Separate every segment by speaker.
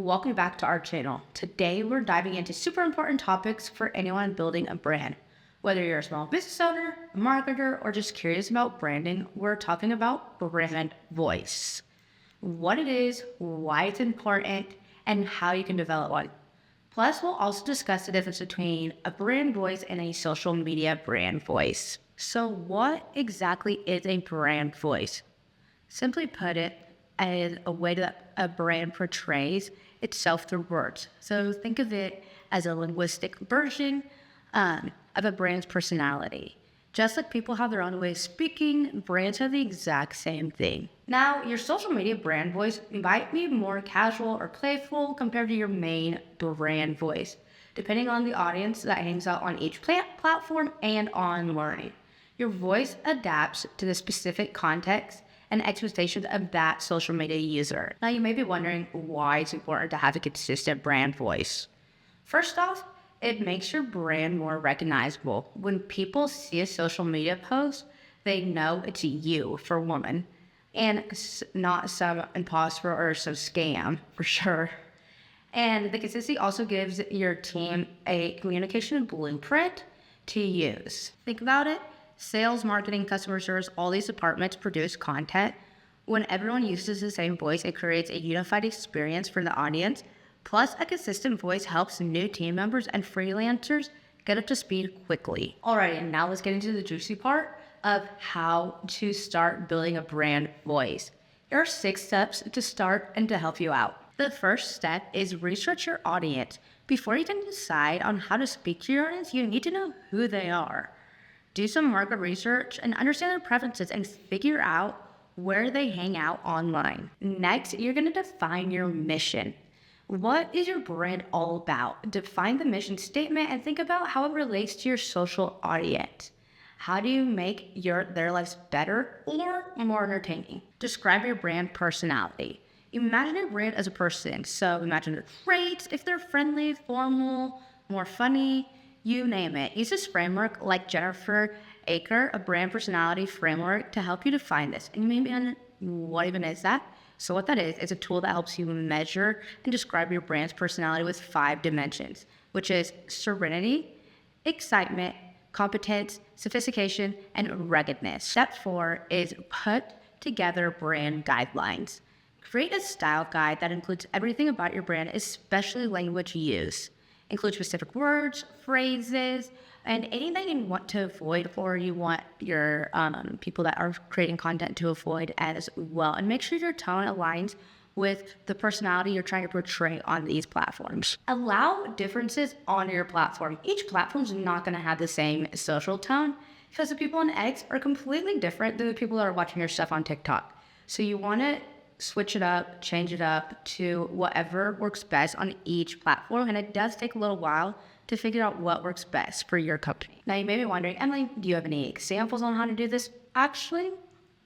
Speaker 1: welcome back to our channel. Today we're diving into super important topics for anyone building a brand. Whether you're a small business owner, a marketer, or just curious about branding, we're talking about brand voice. What it is, why it's important, and how you can develop one. Plus, we'll also discuss the difference between a brand voice and a social media brand voice. So what exactly is a brand voice? Simply put it, as a way that a brand portrays itself through words. So think of it as a linguistic version of a brand's personality. Just like people have their own way of speaking, brands have the exact same thing. Now, your social media brand voice might be more casual or playful compared to your main brand voice, depending on the audience that hangs out on each platform and on learning. Your voice adapts to the specific context and expectations of that social media user. Now, you may be wondering why it's important to have a consistent brand voice. First off, it makes your brand more recognizable. When people see a social media post, they know it's you, for woman, and not some imposter or some scam, for sure. And the consistency also gives your team a communication blueprint to use. Think about it. Sales, marketing, customer service, all these departments produce content. When everyone uses the same voice, it creates a unified experience for the audience. Plus, a consistent voice helps new team members and freelancers get up to speed quickly. Alright, now let's get into the juicy part of how to start building a brand voice. Here are 6 steps to start and to help you out. The first step is research your audience. Before you can decide on how to speak to your audience, you need to know who they are. Do some market research and understand their preferences and figure out where they hang out online. Next, you're going to define your mission. What is your brand all about? Define the mission statement and think about how it relates to your social audience. How do you make their lives better or more entertaining? Describe your brand personality. Imagine your brand as a person. So imagine their traits, if they're friendly, formal, more funny, you name it. Use this framework like Jennifer Aker, a brand personality framework, to help you define this. And you may be wondering, what even is that? So what that is a tool that helps you measure and describe your brand's personality with 5 dimensions, which is serenity, excitement, competence, sophistication, and ruggedness. Step 4 is put together brand guidelines. Create a style guide that includes everything about your brand, especially language use. Include specific words, phrases, and anything you want to avoid or you want your people that are creating content to avoid as well. And make sure your tone aligns with the personality you're trying to portray on these platforms. Allow differences on your platform. Each platform is not going to have the same social tone because the people on X are completely different than the people that are watching your stuff on TikTok. So you want to switch it up, change it up to whatever works best on each platform. And it does take a little while to figure out what works best for your company. Now you may be wondering, Emily, do you have any examples on how to do this? Actually,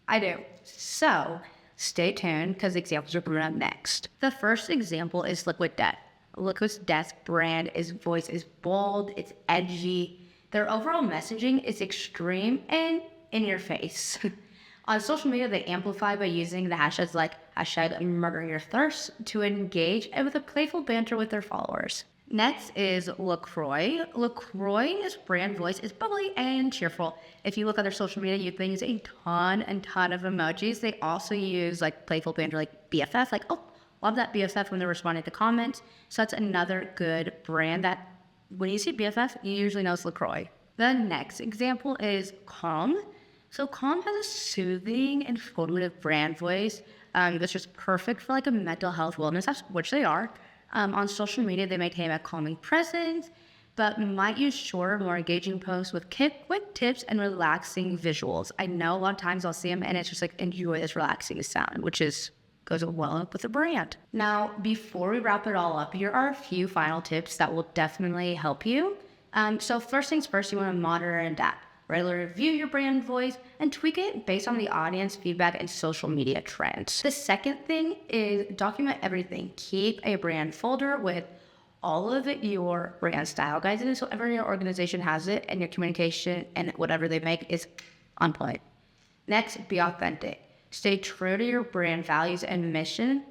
Speaker 1: I do. So stay tuned because the examples are coming up next. The first example is Liquid Death. Liquid Death's brand voice is bold, it's edgy. Their overall messaging is extreme and in your face. On social media, they amplify by using the hashtags like #MurderYourThirst to engage and with a playful banter with their followers. Next is LaCroix. LaCroix's brand voice is bubbly and cheerful. If you look at their social media, you think it's a ton of emojis. They also use like playful banter like BFF, like, oh, love that BFF when they're responding to comments. So that's another good brand that when you see BFF, you usually know it's LaCroix. The next example is Calm. So Calm has a soothing, informative brand voice that's just perfect for like a mental health wellness, which they are. On social media, they maintain a calming presence, but might use shorter, more engaging posts with quick tips and relaxing visuals. I know a lot of times I'll see them and it's just like, enjoy this relaxing sound, which goes well up with the brand. Now, before we wrap it all up, here are a few final tips that will definitely help you. So first things first, you want to monitor and adapt. Regularly review your brand voice and tweak it based on the audience feedback and social media trends. The second thing is document everything. Keep a brand folder with all of your brand style guides in it, so every organization has it, and your communication and whatever they make is on point. Next, be authentic. Stay true to your brand values and mission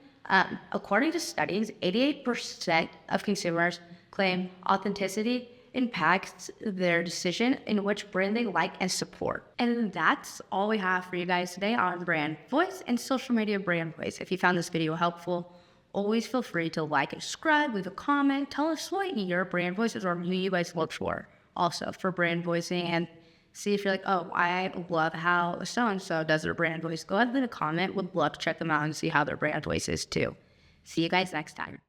Speaker 1: According to studies, 88% of consumers claim authenticity impacts their decision in which brand they like and support. And that's all we have for you guys today on brand voice and social media brand voice. If you found this video helpful, always feel free to like and subscribe, leave a comment, tell us what your brand voice is or who you guys look for also for brand voicing, and see if you're like, oh, I love how so-and-so does their brand voice. Go ahead and leave a comment. Would love to check them out and see how their brand voice is too. See you guys next time.